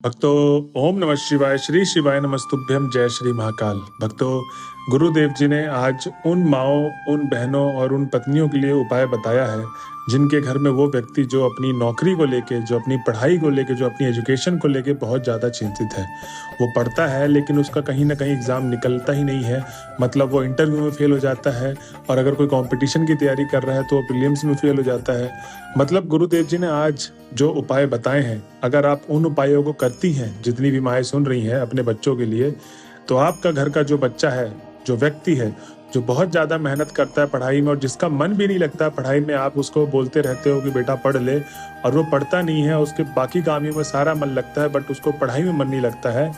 भक्तों, ओम नमः शिवाय। श्री शिवाय नमस्तुभ्यम। जय श्री महाकाल। भक्तों, गुरुदेव जी ने आज उन माओं, उन बहनों और उन पत्नियों के लिए उपाय बताया है जिनके घर में वो व्यक्ति जो अपनी नौकरी को लेके, जो अपनी पढ़ाई को लेके, जो अपनी एजुकेशन को लेके बहुत ज़्यादा चिंतित है। वो पढ़ता है लेकिन उसका कहीं ना कहीं एग्ज़ाम निकलता ही नहीं है। मतलब वो इंटरव्यू में फेल हो जाता है, और अगर कोई कंपटीशन की तैयारी कर रहा है तो वो प्रीलिम्स में फेल हो जाता है। मतलब गुरुदेव जी ने आज जो उपाय बताए हैं, अगर आप उन उपायों को करती हैं, जितनी भी माएँ सुन रही हैं अपने बच्चों के लिए, तो आपका घर का जो बच्चा है, जो व्यक्ति है, जो बहुत ज़्यादा मेहनत करता है पढ़ाई में और जिसका मन भी नहीं लगता पढ़ाई में, आप उसको बोलते रहते हो कि बेटा पढ़ ले, और वो पढ़ता नहीं है, उसके बाकी कामों में सारा मन लगता है बट उसको पढ़ाई में मन नहीं लगता है,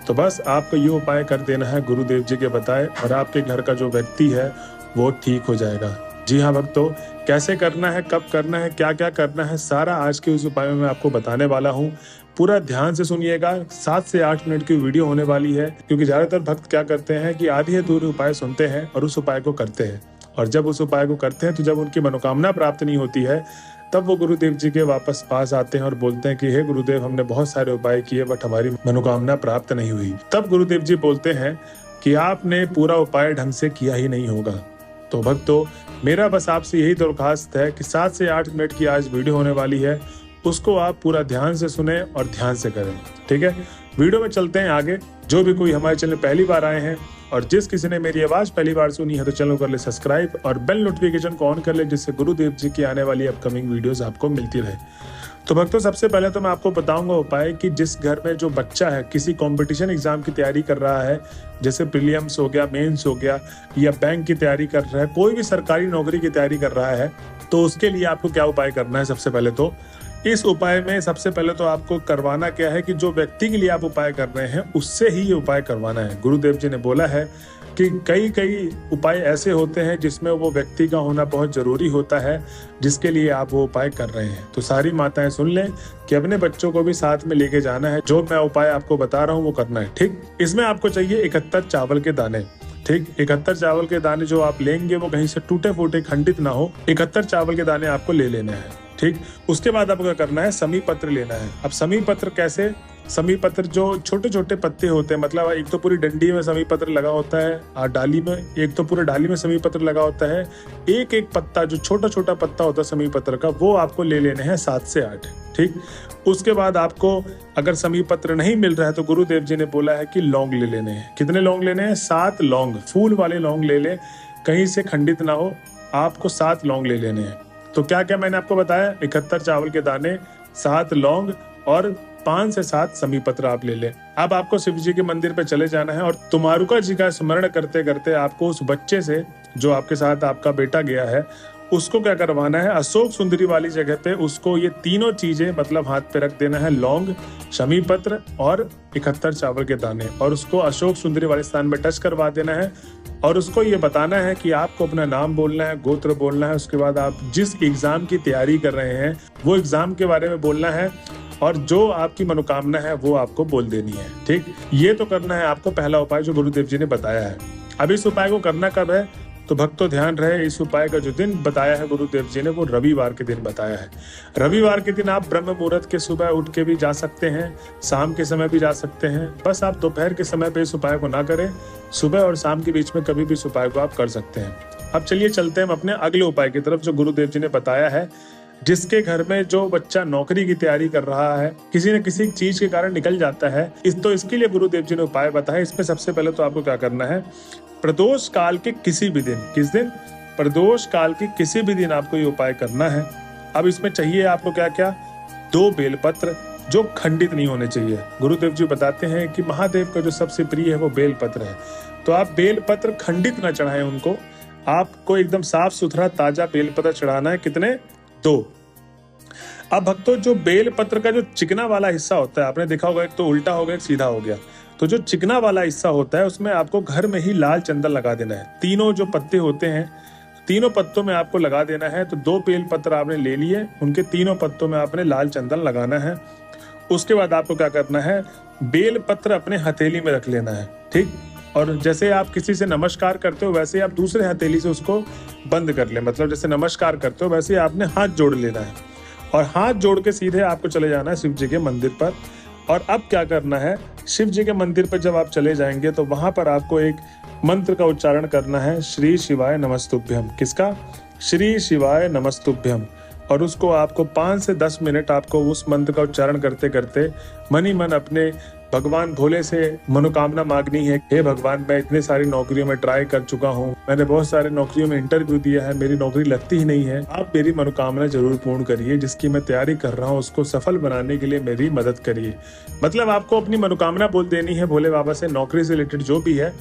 तो बस आपको ये उपाय कर देना है गुरुदेव जी के बताए, और आपके घर का जो व्यक्ति है वो ठीक हो जाएगा। जी हाँ भक्तों, कैसे करना है, कब करना है, क्या क्या करना है, सारा आज के उस उपाय में मैं आपको बताने वाला हूँ। पूरा ध्यान से सुनिएगा। 7 से 8 मिनट की वीडियो होने वाली है, क्योंकि ज्यादातर भक्त क्या करते हैं कि आधी अधूरे उपाय सुनते हैं और उस उपाय को करते हैं, और जब उस उपाय को करते हैं तो जब उनकी मनोकामना प्राप्त नहीं होती है तब वो गुरुदेव जी के वापस पास आते हैं और बोलते हैं कि हे गुरुदेव, हमने बहुत सारे उपाय किए बट हमारी मनोकामना प्राप्त नहीं हुई। तब गुरुदेव जी बोलते हैं कि आपने पूरा उपाय ढंग से किया ही नहीं होगा। तो भक्तों, मेरा बस आपसे यही दरख्वास्त है कि 7 से 8 मिनट की आज वीडियो होने वाली है, उसको आप पूरा ध्यान से सुने और ध्यान से करें। ठीक है, वीडियो में चलते हैं आगे। जो भी कोई हमारे चैनल पहली बार आए हैं और जिस किसी ने मेरी आवाज पहली बार सुनी है तो चैनल कर ले सब्सक्राइब और बेल नोटिफिकेशन को ऑन कर ले, जिससे गुरुदेव जी की आने वाली अपकमिंग वीडियोस आपको मिलती रहे। तो भक्तों, सबसे पहले तो मैं आपको बताऊंगा उपाय कि जिस घर में जो बच्चा है किसी कंपटीशन एग्जाम की तैयारी कर रहा है, जैसे प्रीलिम्स हो गया, मेंस हो गया, या बैंक की तैयारी कर रहा है, कोई भी सरकारी नौकरी की तैयारी कर रहा है, तो उसके लिए आपको क्या उपाय करना है। सबसे पहले तो इस उपाय में सबसे पहले तो आपको करवाना क्या है कि जो व्यक्ति के लिए आप उपाय कर रहे हैं उससे ही ये उपाय करवाना है। गुरुदेव जी ने बोला है कि कई उपाय ऐसे होते हैं जिसमें वो व्यक्ति का होना बहुत जरूरी होता है, जिसके लिए आप वो उपाय कर रहे हैं। तो सारी माताएं सुन लें कि अपने बच्चों को भी साथ में लेके जाना है। जो मैं उपाय आपको बता रहा हूँ वो करना है। ठीक, इसमें आपको चाहिए 71 चावल के दाने। ठीक, 71 चावल के दाने जो आप लेंगे वो कहीं से टूटे फूटे खंडित ना हो। 71 चावल के दाने आपको ले लेने हैं। ठीक, उसके बाद आपको क्या करना है, समी पत्र लेना है। अब समी पत्र कैसे, समी पत्र जो छोटे छोटे पत्ते होते हैं, मतलब एक तो पूरी डंडी में समी पत्र लगा होता है और डाली में, एक तो पूरे डाली में समी पत्र लगा होता है। एक एक पत्ता जो छोटा छोटा पत्ता होता है समी पत्र का, वो आपको ले लेने हैं 7 से 8। ठीक, उसके बाद आपको अगर समी पत्र नहीं मिल रहा है तो गुरुदेव जी ने बोला है कि लौंग ले लेने हैं। कितने लौंग लेने हैं? 7 लौंग, फूल वाले लौंग ले लें, कहीं से खंडित ना हो। आपको 7 लौंग ले लेने हैं। तो क्या क्या मैंने आपको बताया, 71 चावल के दाने, 7 लौंग और 5 से 7 समी पत्र आप ले लें। अब आपको शिव जी के मंदिर पे चले जाना है और तुमारुका जी का स्मरण करते करते आपको उस बच्चे से, जो आपके साथ आपका बेटा गया है, उसको क्या करवाना है, अशोक सुंदरी वाली जगह पे उसको ये तीनों चीजें मतलब हाथ पे रख देना है, लौंग, शमी पत्र और 71 चावल के दाने, और उसको अशोक सुंदरी वाले स्थान में टच करवा देना है। और उसको ये बताना है कि आपको अपना नाम बोलना है, गोत्र बोलना है, उसके बाद आप जिस एग्जाम की तैयारी कर रहे हैं वो एग्जाम के बारे में बोलना है, और जो आपकी मनोकामना है वो आपको बोल देनी है। ठीक, ये तो करना है आपको पहला उपाय जो गुरुदेव जी ने बताया है। अब इस उपाय को करना कब है, तो भक्तों ध्यान रहे, इस उपाय का जो दिन बताया है गुरुदेव जी ने वो रविवार के दिन बताया है। रविवार के दिन आप ब्रह्म मुहूर्त के सुबह उठ के भी जा सकते हैं, शाम के समय भी जा सकते हैं। बस आप दोपहर के समय पे इस उपाय को ना करें, सुबह और शाम के बीच में कभी भी इस उपाय को आप कर सकते हैं। अब चलिए चलते हैं हम अपने अगले उपाय की तरफ जो गुरुदेव जी ने बताया है। जिसके घर में जो बच्चा नौकरी की तैयारी कर रहा है, किसी न किसी चीज के कारण निकल जाता है, तो इसके लिए गुरुदेव जी ने उपाय बताया। इसमें सबसे पहले तो आपको क्या करना है, प्रदोष काल के किसी भी दिन, किस दिन, प्रदोष काल के किसी भी दिन आपको ये उपाय करना है। अब इसमें चाहिए आपको क्या क्या, 2 बेलपत्र जो खंडित नहीं होने चाहिए। गुरुदेव जी बताते हैं कि महादेव का जो सबसे प्रिय है वो बेलपत्र है, तो आप बेलपत्र खंडित ना चढ़ाएं उनको, आपको एकदम साफ सुथरा ताजा बेलपत्र चढ़ाना है। कितने? 2। अब भक्तों, जो बेलपत्र का जो चिकना वाला हिस्सा होता है, आपने देखा होगा, एक तो उल्टा हो गया, एक सीधा हो गया, तो जो चिकना वाला हिस्सा होता है उसमें आपको घर में ही लाल चंदन लगा देना है। तीनों जो पत्ते होते हैं, तीनों पत्तों में आपको लगा देना है। तो 2 बेल पत्र आपने ले लिए, उनके तीनों पत्तों में आपने लाल चंदन लगाना है। उसके बाद आपको क्या करना है, बेल पत्र अपने हथेली में रख लेना है। ठीक, और जैसे आप किसी से नमस्कार करते हो वैसे आप दूसरे हथेली से उसको बंद कर ले, मतलब जैसे नमस्कार करते हो वैसे आपने हाथ जोड़ लेना है, और हाथ जोड़ के सीधे आपको चले जाना है शिव जी के मंदिर पर। और अब क्या करना है, शिव जी के मंदिर पर जब आप चले जाएंगे तो वहां पर आपको एक मंत्र का उच्चारण करना है, श्री शिवाय नमस्तुभ्यम। किसका? श्री शिवाय नमस्तुभ्यम। और उसको आपको 5 से 10 मिनट आपको उस मंत्र का उच्चारण करते करते मन ही मन अपने भगवान भोले से मनोकामना मांगनी है। हे भगवान, मैं इतने सारी नौकरियों में ट्राई कर चुका हूँ, मैंने बहुत सारे नौकरियों में इंटरव्यू दिया है, मेरी नौकरी लगती ही नहीं है। आप मेरी मनोकामना जरूर पूर्ण करिए, जिसकी मैं तैयारी कर रहा हूँ उसको सफल बनाने के लिए मेरी मदद करिए। मतलब आपको अपनी मनोकामना बोल देनी है भोले बाबा से, नौकरी से रिलेटेड जो भी है।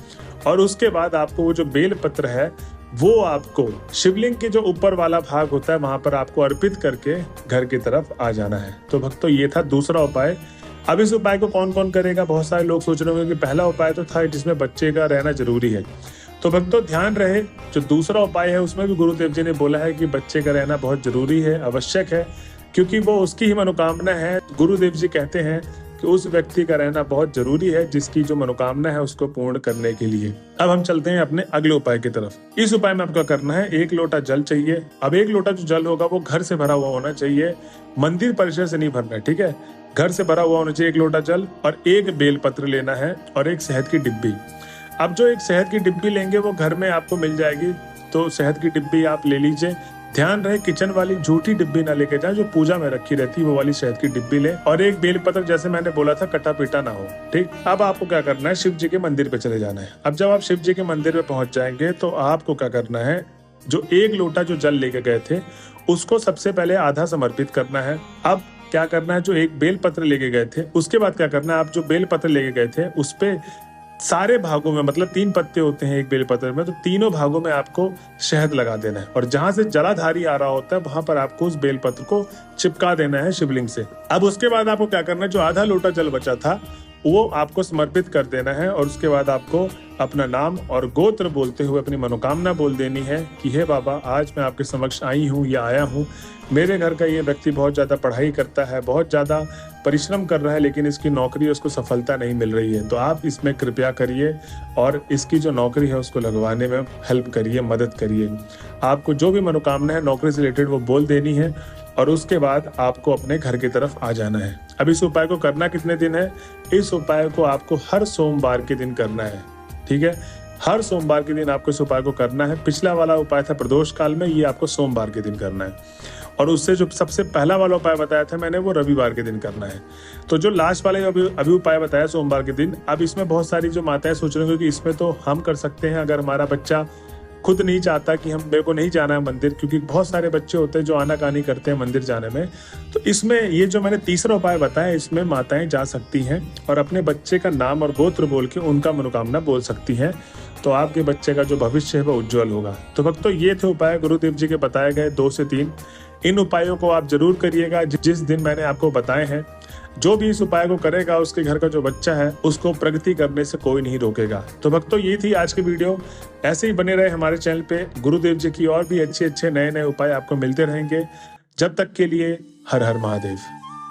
और उसके बाद आपको वो जो बेल पत्र है वो आपको शिवलिंग के जो ऊपर वाला भाग होता है वहां पर आपको अर्पित करके घर की तरफ आ जाना है। तो भक्तों, ये था दूसरा उपाय। अब इस उपाय को कौन कौन करेगा? बहुत सारे लोग सोच रहे होंगे कि पहला उपाय तो था जिसमें बच्चे का रहना जरूरी है। तो भक्तों ध्यान रहे, जो दूसरा उपाय है उसमें भी गुरुदेव जी ने बोला है कि बच्चे का रहना बहुत जरूरी है, आवश्यक है, क्योंकि वो उसकी ही मनोकामना है। गुरुदेव जी कहते हैं कि उस व्यक्ति का रहना बहुत जरूरी है जिसकी जो मनोकामना है उसको पूर्ण करने के लिए। अब हम चलते हैं अपने अगले उपाय की तरफ। इस उपाय में आपको करना है, 1 लोटा जल चाहिए। अब 1 लोटा जो जल होगा वो घर से भरा हुआ होना चाहिए, मंदिर परिसर से नहीं भरना है, ठीक है? घर से भरा हुआ होना चाहिए 1 लोटा जल, और 1 बेल पत्र लेना है और 1 शहद की डिब्बी। अब जो 1 शहद की डिब्बी लेंगे वो घर में आपको मिल जाएगी, तो शहद की डिब्बी आप ले लीजिए। ध्यान रहे किचन वाली झूठी डिब्बी ना लेके जाए, जो पूजा में रखी रहती है वो वाली शहद की डिब्बी ले। और 1 बेल पत्र, जैसे मैंने बोला था, कटा पीटा ना हो, ठीक? अब आपको क्या करना है, शिव जी के मंदिर पे चले जाना है। अब जब आप शिव जी के मंदिर पे पहुंच जाएंगे तो आपको क्या करना है, जो 1 लोटा जो जल लेके गए थे उसको सबसे पहले आधा समर्पित करना है। अब क्या करना है, जो 1 बेल पत्र लेके गए थे उसके बाद क्या करना है, आप जो बेल पत्र लेके गए थे उस पे सारे भागों में, मतलब 3 पत्ते होते हैं 1 बेल पत्र में, तो तीनों भागों में आपको शहद लगा देना है। और जहां से जलाधारी आ रहा होता है वहां पर आपको उस बेल पत्र को चिपका देना है शिवलिंग से। अब उसके बाद आपको क्या करना है, जो आधा लोटा जल बचा था वो आपको समर्पित कर देना है। और उसके बाद आपको अपना नाम और गोत्र बोलते हुए अपनी मनोकामना बोल देनी है कि हे बाबा, आज मैं आपके समक्ष आई हूँ या आया हूँ, मेरे घर का ये व्यक्ति बहुत ज़्यादा पढ़ाई करता है, बहुत ज़्यादा परिश्रम कर रहा है, लेकिन इसकी नौकरी उसको सफलता नहीं मिल रही है, तो आप इसमें कृपया करिए और इसकी जो नौकरी है उसको लगवाने में हेल्प करिए, मदद करिए। आपको जो भी मनोकामना है नौकरी से रिलेटेड वो बोल देनी है और उसके बाद आपको अपने घर की तरफ आ जाना है। अब इस उपाय को करना कितने दिन है? इस उपाय को आपको हर सोमवार के दिन करना है, ठीक है? हर सोमवार के दिन आपको इस उपाय को करना है। पिछला वाला उपाय था प्रदोष काल में, ये आपको सोमवार के दिन करना है। और उससे जो सबसे पहला वाला उपाय बताया था मैंने, वो रविवार के दिन करना है। तो जो लास्ट वाले अभी उपाय बताया सोमवार के दिन, अब इसमें बहुत सारी जो माताएं सोच रही होंगी कि इसमें तो हम कर सकते हैं अगर हमारा बच्चा खुद नहीं चाहता कि मेरे को नहीं जाना है मंदिर, क्योंकि बहुत सारे बच्चे होते हैं जो आनाकानी करते हैं मंदिर जाने में। तो इसमें ये जो मैंने तीसरा उपाय बताया, इसमें माताएं जा सकती हैं और अपने बच्चे का नाम और गोत्र बोल के उनका मनोकामना बोल सकती हैं, तो आपके बच्चे का जो भविष्य है वो उज्जवल होगा। तो भक्तों, ये थे उपाय गुरुदेव जी के बताए गए 2 से 3। इन उपायों को आप जरूर करिएगा जिस दिन मैंने आपको बताए हैं। जो भी इस उपाय को करेगा उसके घर का जो बच्चा है उसको प्रगति करने से कोई नहीं रोकेगा। तो भक्तों, ये थी आज की वीडियो। ऐसे ही बने रहे हमारे चैनल पे, गुरुदेव जी की और भी अच्छे अच्छे नए नए उपाय आपको मिलते रहेंगे। जब तक के लिए हर हर महादेव।